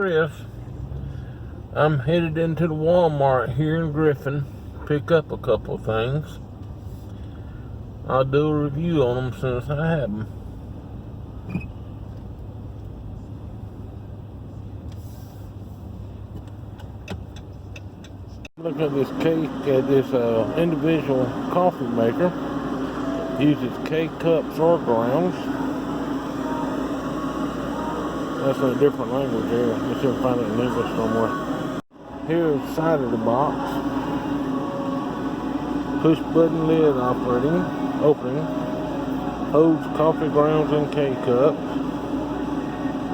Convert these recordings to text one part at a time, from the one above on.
Chris. I'm headed into the Walmart here in Griffin, pick up a couple of things. I'll do a review on them as soon as I have them. Look at this individual coffee maker. Uses K-cups or grounds. That's in a different language here. Let's see if I can find it in English somewhere. Here is the side of the box. Push button lid opening. Holds coffee grounds and K-cups.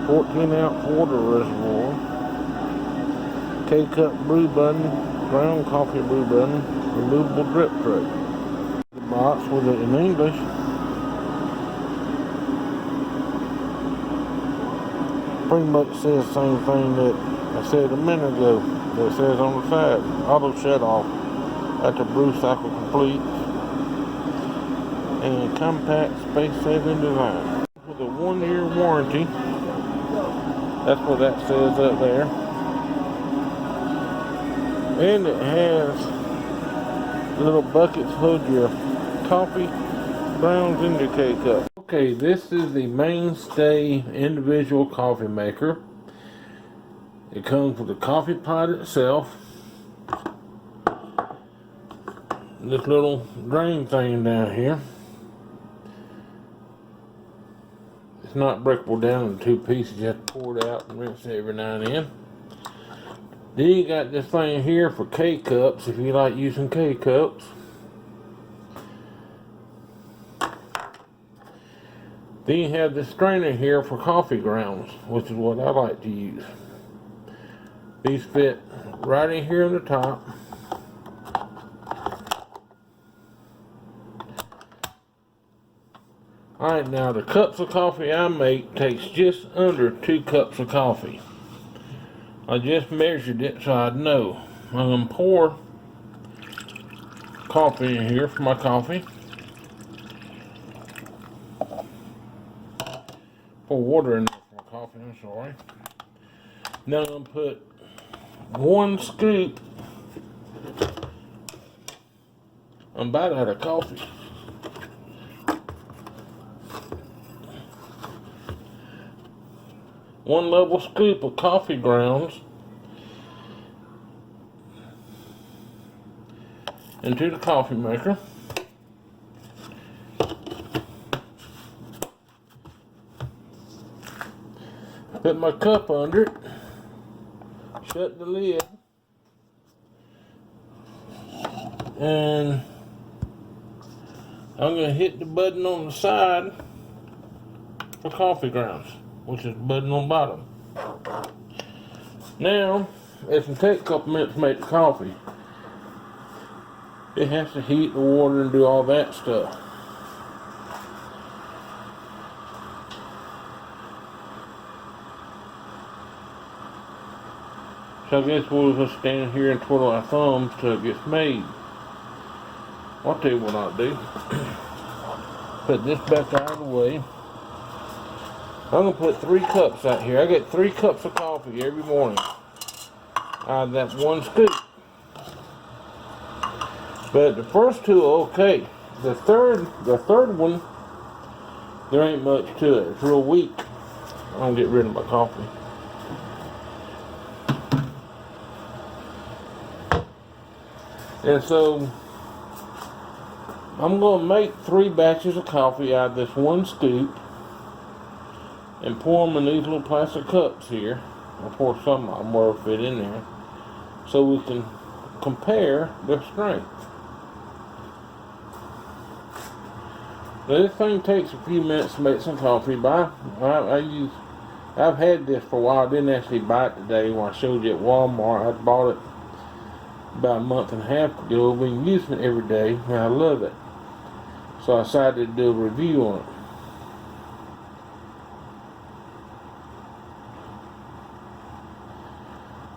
14-ounce water reservoir. K-cup brew button, ground coffee brew button, removable drip tray. The box with it in English. Pretty much says the same thing that I said a minute ago. That it says on the side, auto shut off after brew cycle complete, and compact space-saving design with a 1-year warranty. That's what that says up there. And it has little buckets to hold your coffee grounds in your K-cup. Okay, this is the Mainstay individual coffee maker. It comes with the coffee pot itself. This little drain thing down here. It's not breakable down into 2 pieces. You have to pour it out and rinse it every now and then. Then you got this thing here for K-cups if you like using K-cups. Then you have the strainer here for coffee grounds, which is what I like to use. These fit right in here on the top. Alright, now the cups of coffee I make takes just under 2 cups of coffee. I just measured it so I'd know. I'm going to pour coffee in here for my coffee. Pour water in there for my coffee, I'm sorry. Now I'm going to put 1 scoop. I'm about out of coffee. One level scoop of coffee grounds into the coffee maker. Put my cup under it. Shut the lid. And I'm going to hit the button on the side for coffee grounds, which is the button on the bottom. Now, it's going to take a couple minutes to make the coffee. It has to heat the water and do all that stuff. So I guess we'll just stand here and twiddle our thumbs till it gets made. I'll tell you what I'll do. Put this back out of the way. I'm going to put 3 cups out here. I get 3 cups of coffee every morning out of that 1 scoop. But the first 2 are okay. The third one, there ain't much to it. It's real weak. I'm going to get rid of my coffee. And so, I'm going to make 3 batches of coffee out of this 1 scoop and pour them in these little plastic cups here. I'll pour some of them where it'll fit in there so we can compare their strength. Now this thing takes a few minutes to make some coffee, but I've had this for a while. I didn't actually buy it today when I showed you at Walmart. I bought it about a month and a half ago. I've been using it every day and I love it. So I decided to do a review on it.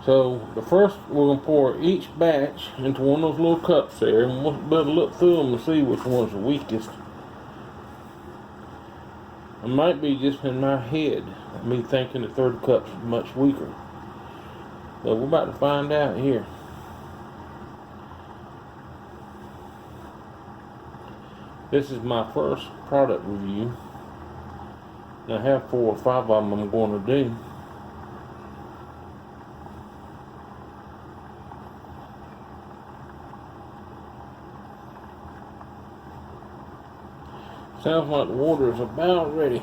So the first, we're going to pour each batch into one of those little cups there, and we'll look through them and see which one's the weakest. It might be just in my head, me thinking the third cup's much weaker. But we're about to find out here. This is my first product review. I have 4 or 5 of them I'm going to do. Sounds like the water is about ready.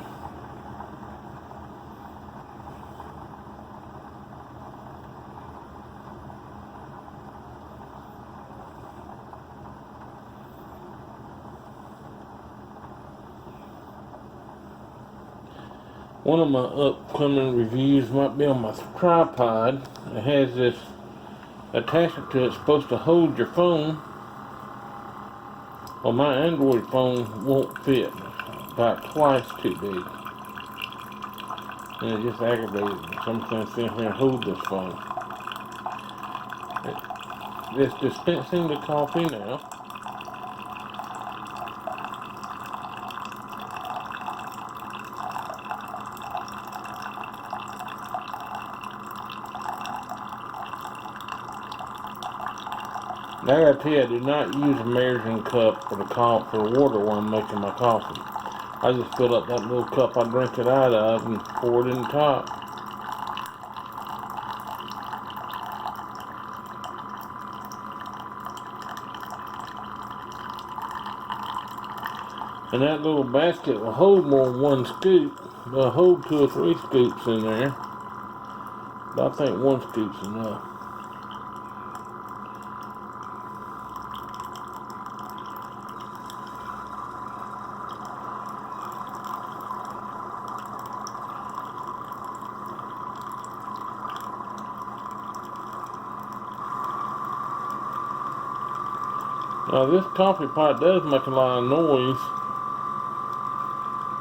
One of my upcoming reviews might be on my tripod. It has this attachment to it. It's supposed to hold your phone. Well, my Android phone won't fit. About twice too big. And it just aggravated me. So I'm going to sit here and hold this phone. It's dispensing the coffee now. Now I gotta tell you, I do not use a measuring cup for the water when I'm making my coffee. I just fill up that little cup I drink it out of and pour it in the top. And that little basket will hold more than 1 scoop. It'll hold 2 or 3 scoops in there. But I think 1 scoop's enough. Now this coffee pot does make a lot of noise.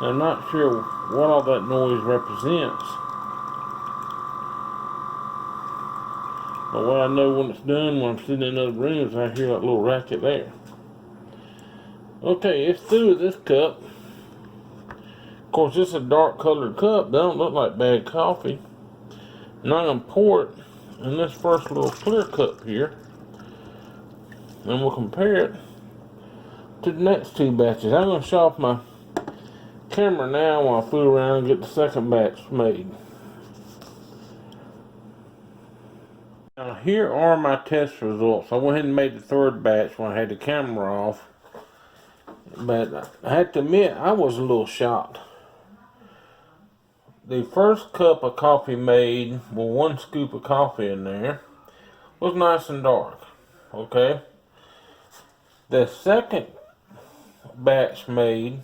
I'm not sure what all that noise represents. But what I know when it's done, when I'm sitting in other rooms, I hear that little racket there. Okay, it's through this cup. Of course, this is a dark colored cup. They don't look like bad coffee. And I'm going to pour it in this first little clear cup here. And we'll compare it to the next 2 batches. I'm going to shut off my camera now while I fool around and get the second batch made. Now here are my test results. I went ahead and made the 3rd batch when I had the camera off. But I have to admit, I was a little shocked. The first cup of coffee made with 1 scoop of coffee in there was nice and dark. Okay? The second batch made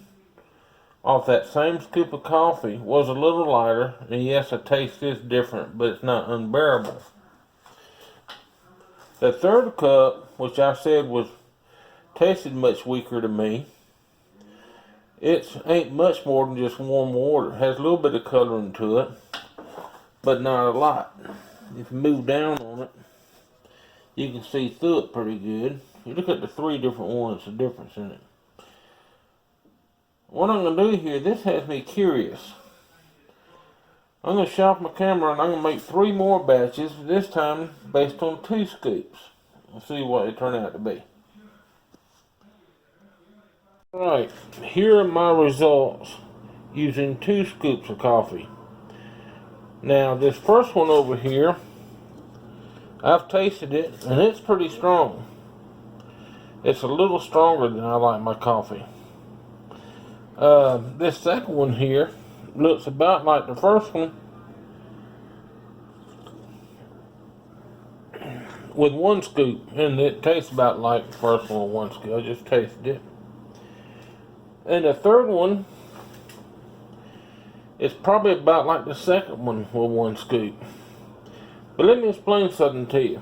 off that same scoop of coffee was a little lighter, and yes, the taste is different, but it's not unbearable. The 3rd cup, which I said tasted much weaker to me, it ain't much more than just warm water. It has a little bit of coloring to it, but not a lot. If you move down on it, you can see through it pretty good. You look at the 3 different ones, the difference in it. What I'm going to do here, this has me curious. I'm going to shut off my camera and I'm going to make 3 more batches, this time based on 2 scoops. We'll see what they turn out to be. Alright, here are my results using 2 scoops of coffee. Now this first one over here, I've tasted it and it's pretty strong. It's a little stronger than I like my coffee. This second one here looks about like the first one with 1 scoop, and it tastes about like the first one with 1 scoop. I just tasted it. And the 3rd one is probably about like the second one with 1 scoop. But let me explain something to you.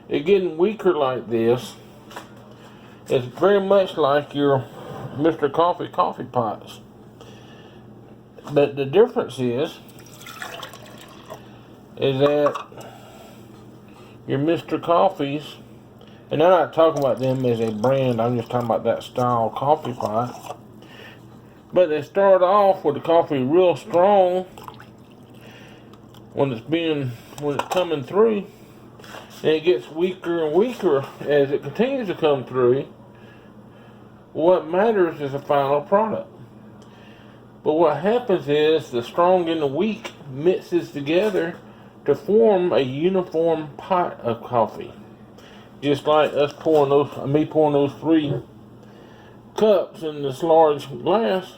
It getting weaker like this, it's very much like your Mr. Coffee coffee pots. But the difference is that your Mr. Coffees, and I'm not talking about them as a brand, I'm just talking about that style coffee pot. But they start off with the coffee real strong when it's being when it's coming through, and it gets weaker and weaker as it continues to come through. What matters is the final product. But what happens is the strong and the weak mixes together to form a uniform pot of coffee. Just like me pouring those 3 cups in this large glass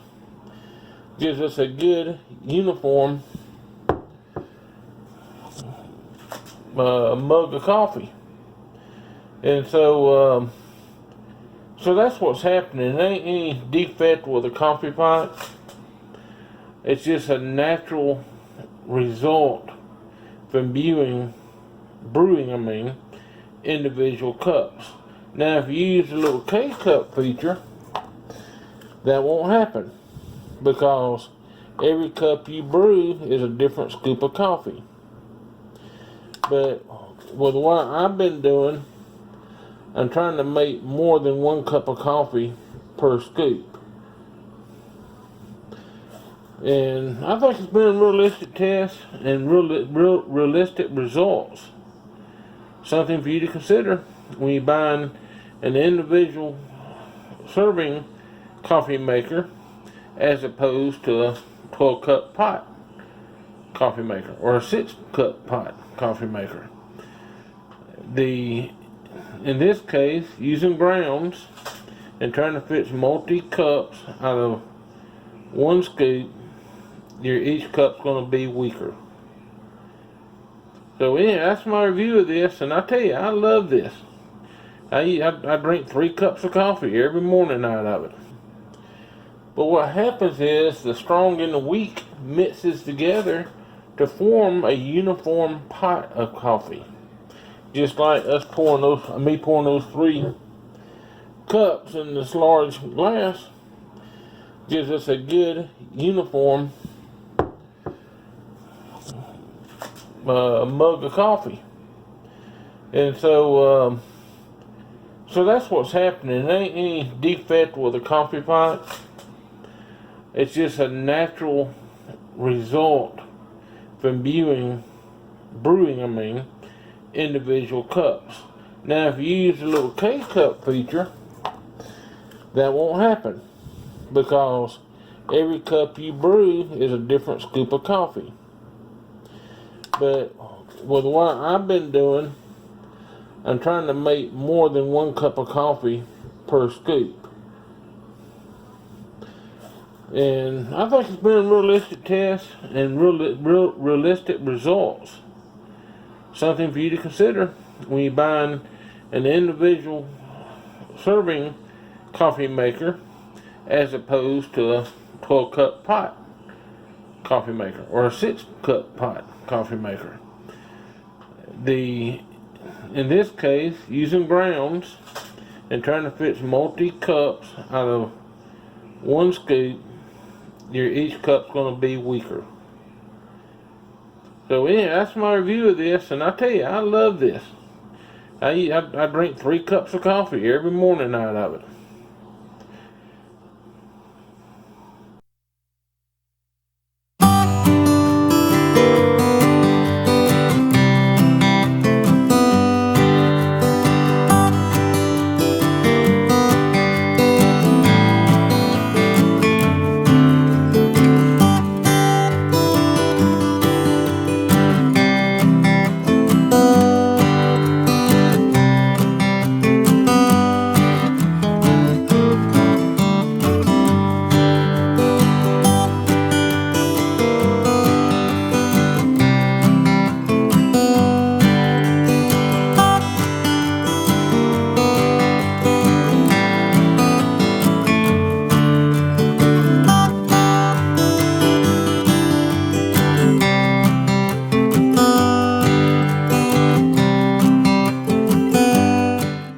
gives us a good uniform mug of coffee. And so that's what's happening. There ain't any defect with a coffee pot. It's just a natural result from brewing individual cups. Now, if you use the little K-cup feature, that won't happen, because every cup you brew is a different scoop of coffee. But with what I've been doing, I'm trying to make more than 1 cup of coffee per scoop. And I think it's been a realistic test and realistic results. Something for you to consider when you're buying an individual serving coffee maker as opposed to a 12-cup pot coffee maker or a 6-cup pot coffee maker. In this case, using grounds and trying to fit multi-cups out of 1 scoop, each cup's going to be weaker. So yeah, that's my review of this, and I tell you, I love this. I drink 3 cups of coffee every morning out of it. But what happens is the strong and the weak mixes together to form a uniform pot of coffee. Just like me pouring those 3 cups in this large glass gives us a good uniform mug of coffee. And so that's what's happening. There ain't any defect with a coffee pot. It's just a natural result from brewing individual cups. Now, if you use the little K-cup feature, that won't happen, because every cup you brew is a different scoop of coffee. But with what I've been doing, I'm trying to make more than 1 cup of coffee per scoop. And I think it's been a realistic test and realistic results. Something for you to consider when you're buying an individual serving coffee maker as opposed to a 12-cup pot coffee maker or a 6-cup pot coffee maker. In this case, using grounds and trying to fit multi-cups out of 1 scoop, each cup's going to be weaker. So yeah, that's my review of this, and I tell you, I love this. I drink 3 cups of coffee every morning out of it.